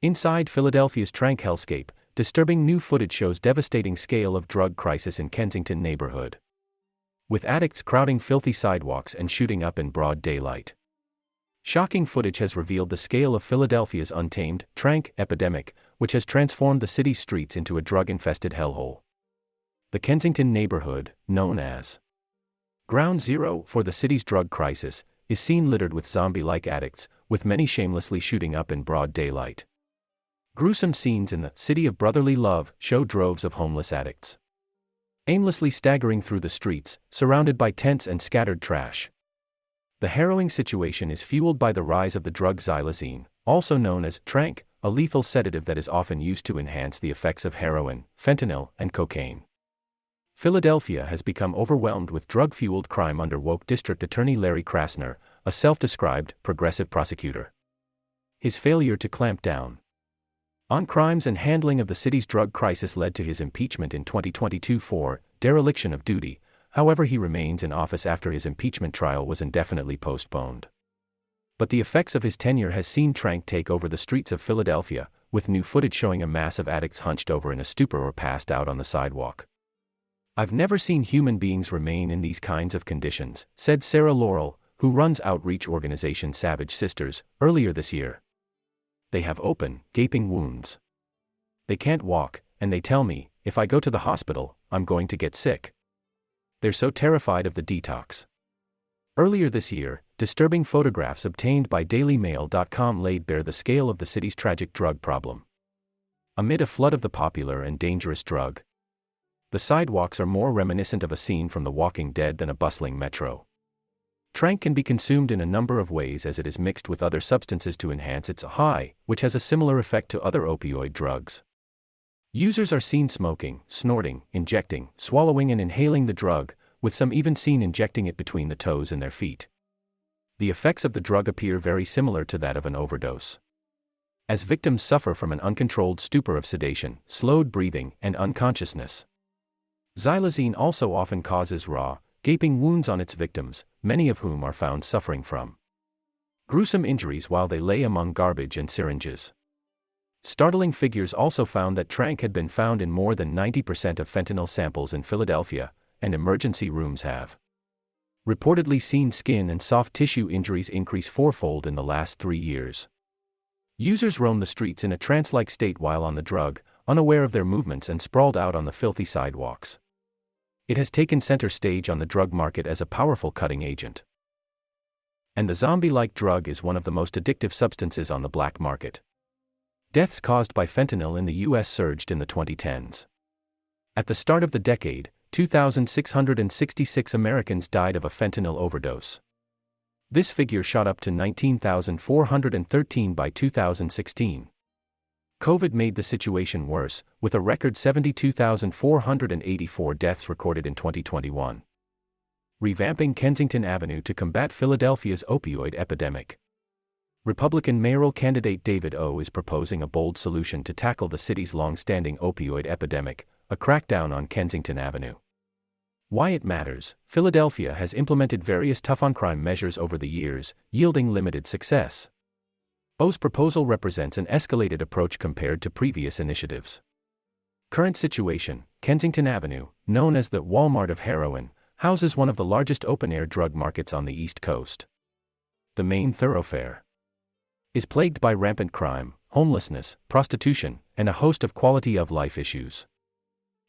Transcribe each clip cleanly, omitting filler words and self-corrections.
Inside Philadelphia's Trank hellscape, disturbing new footage shows devastating scale of drug crisis in Kensington neighborhood, with addicts crowding filthy sidewalks and shooting up in broad daylight. Shocking footage has revealed the scale of Philadelphia's untamed Trank epidemic, which has transformed the city's streets into a drug-infested hellhole. The Kensington neighborhood, known as Ground Zero for the city's drug crisis, is seen littered with zombie-like addicts, with many shamelessly shooting up in broad daylight. Gruesome scenes in the City of Brotherly Love show droves of homeless addicts aimlessly staggering through the streets, surrounded by tents and scattered trash. The harrowing situation is fueled by the rise of the drug xylazine, also known as Trank, a lethal sedative that is often used to enhance the effects of heroin, fentanyl, and cocaine. Philadelphia has become overwhelmed with drug-fueled crime under woke District Attorney Larry Krasner, a self-described progressive prosecutor. His failure to clamp down on crimes and handling of the city's drug crisis led to his impeachment in 2022 for dereliction of duty. However, he remains in office after his impeachment trial was indefinitely postponed. But the effects of his tenure has seen Trank take over the streets of Philadelphia, with new footage showing a mass of addicts hunched over in a stupor or passed out on the sidewalk. "I've never seen human beings remain in these kinds of conditions," said Sarah Laurel, who runs outreach organization Savage Sisters, earlier this year. "They have open, gaping wounds. They can't walk, and they tell me, if I go to the hospital, I'm going to get sick. They're so terrified of the detox." Earlier this year, disturbing photographs obtained by DailyMail.com laid bare the scale of the city's tragic drug problem. Amid a flood of the popular and dangerous drug, the sidewalks are more reminiscent of a scene from The Walking Dead than a bustling metro. Trank can be consumed in a number of ways, as it is mixed with other substances to enhance its high, which has a similar effect to other opioid drugs. Users are seen smoking, snorting, injecting, swallowing and inhaling the drug, with some even seen injecting it between the toes and their feet. The effects of the drug appear very similar to that of an overdose, as victims suffer from an uncontrolled stupor of sedation, slowed breathing, and unconsciousness. Xylazine also often causes raw, gaping wounds on its victims, many of whom are found suffering from gruesome injuries while they lay among garbage and syringes. Startling figures also found that Trank had been found in more than 90% of fentanyl samples in Philadelphia, and emergency rooms have reportedly seen skin and soft tissue injuries increase fourfold in the last 3 years. Users roam the streets in a trance-like state while on the drug, unaware of their movements and sprawled out on the filthy sidewalks. It has taken center stage on the drug market as a powerful cutting agent. And the zombie-like drug is one of the most addictive substances on the black market. Deaths caused by fentanyl in the U.S. surged in the 2010s. At the start of the decade, 2,666 Americans died of a fentanyl overdose. This figure shot up to 19,413 by 2016. COVID made the situation worse, with a record 72,484 deaths recorded in 2021. Revamping Kensington Avenue to combat Philadelphia's opioid epidemic. Republican mayoral candidate David O. is proposing a bold solution to tackle the city's long-standing opioid epidemic, a crackdown on Kensington Avenue. Why it matters: Philadelphia has implemented various tough-on-crime measures over the years, yielding limited success. O's proposal represents an escalated approach compared to previous initiatives. Current situation: Kensington Avenue, known as the Walmart of heroin, houses one of the largest open-air drug markets on the East Coast. The main thoroughfare is plagued by rampant crime, homelessness, prostitution, and a host of quality-of-life issues.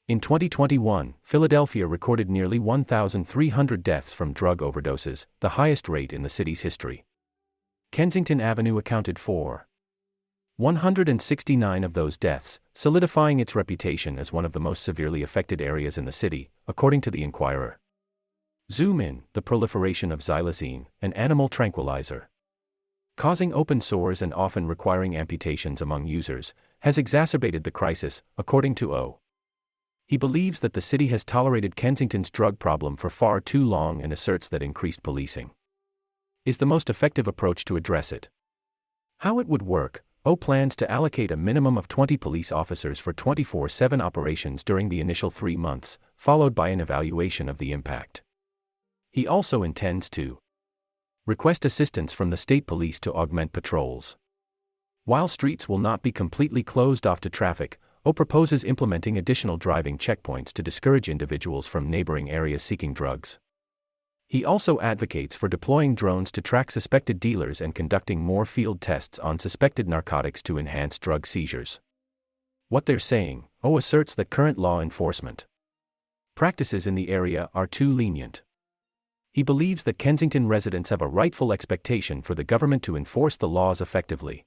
In 2021, Philadelphia recorded nearly 1,300 deaths from drug overdoses, the highest rate in the city's history. Kensington Avenue accounted for 169 of those deaths, solidifying its reputation as one of the most severely affected areas in the city, according to the Inquirer. Zoom in: the proliferation of xylazine, an animal tranquilizer, causing open sores and often requiring amputations among users, has exacerbated the crisis, according to O. He believes that the city has tolerated Kensington's drug problem for far too long and asserts that increased policing is the most effective approach to address it. How it would work: O plans to allocate a minimum of 20 police officers for 24/7 operations during the initial 3 months, followed by an evaluation of the impact. He also intends to request assistance from the state police to augment patrols. While streets will not be completely closed off to traffic, O proposes implementing additional driving checkpoints to discourage individuals from neighboring areas seeking drugs. He also advocates for deploying drones to track suspected dealers and conducting more field tests on suspected narcotics to enhance drug seizures. What they're saying, O asserts that current law enforcement practices in the area are too lenient. He believes that Kensington residents have a rightful expectation for the government to enforce the laws effectively.